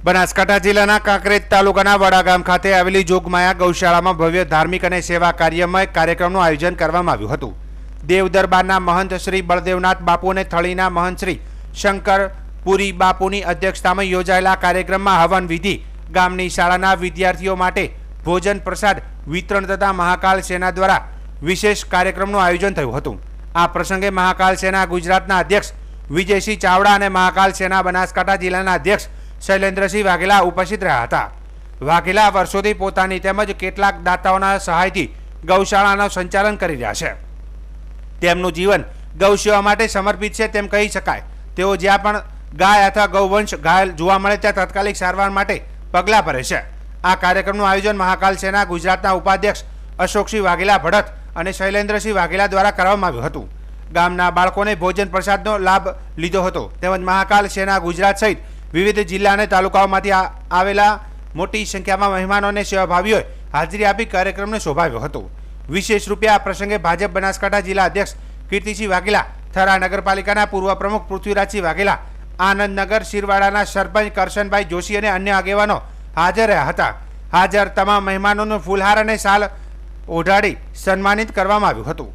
બનાસકાંઠા જિલ્લાના કાંકરેજ તાલુકાના વડા ગામ ખાતે આવેલી જોગમાયા ગૌશાળામાં ભવ્ય ધાર્મિક અને સેવા કાર્યમય કાર્યક્રમનું આયોજન કરવામાં આવ્યું હતું। દેવ દરબારના મહંત શ્રી બળદેવનાથ બાપુ અને થળીના મહંત શ્રી શંકર પુરી બાપુની અધ્યક્ષતામાં યોજાયેલા કાર્યક્રમમાં હવન વિધિ, ગામની શાળાના વિદ્યાર્થીઓ માટે ભોજન પ્રસાદ વિતરણ તથા મહાકાલ સેના દ્વારા વિશેષ કાર્યક્રમનું આયોજન થયું હતું। આ પ્રસંગે મહાકાલ સેના ગુજરાતના અધ્યક્ષ વિજયસિંહ ચાવડા અને મહાકાલ સેના બનાસકાંઠા જિલ્લાના અધ્યક્ષ શૈલેન્દ્રસિંહ વાઘેલા ઉપસ્થિત રહ્યા હતા। વાઘેલા વર્ષોથી પોતાની તેમજ કેટલાક દાતાઓના સહાયથી ગૌશાળાનું સંચાલન કરી રહ્યા છે। તેમનું જીવન ગૌસેવા માટે સમર્પિત છે તેમ કહી શકાય। તેઓ જ્યાં પણ ગાય અથવા ગૌવંશ ઘાયલ જોવા મળે ત્યાં તાત્કાલિક સારવાર માટે પગલાં ભરે છે। આ કાર્યક્રમનું આયોજન મહાકાલ સેના ગુજરાતના ઉપાધ્યક્ષ અશોકસિંહ વાઘેલા ભડત અને શૈલેન્દ્રસિંહ વાઘેલા દ્વારા કરવામાં આવ્યું હતું। ગામના બાળકોને ભોજન પ્રસાદનો લાભ લીધો હતો તેમજ મહાકાલ સેના ગુજરાત સહિત વિવિધ જિલ્લા અને તાલુકાઓમાંથી આવેલા મોટી સંખ્યામાં મહેમાનોને સેવાભાવીઓએ હાજરી આપી કાર્યક્રમને શોભાવ્યો હતો। વિશેષ રૂપે આ પ્રસંગે ભાજપ બનાસકાંઠા જિલ્લા અધ્યક્ષ કીર્તિસિંહ વાઘેલા, થરા નગરપાલિકાના પૂર્વ પ્રમુખ પૃથ્વીરાજસિંહ વાઘેલા, આનંદનગર શિરવાડાના સરપંચ કરશનભાઈ જોશી અને અન્ય આગેવાનો હાજર રહ્યા હતા। હાજર તમામ મહેમાનોનું ફૂલહાર અને શાલ ઓઢાડી સન્માનિત કરવામાં આવ્યું હતું।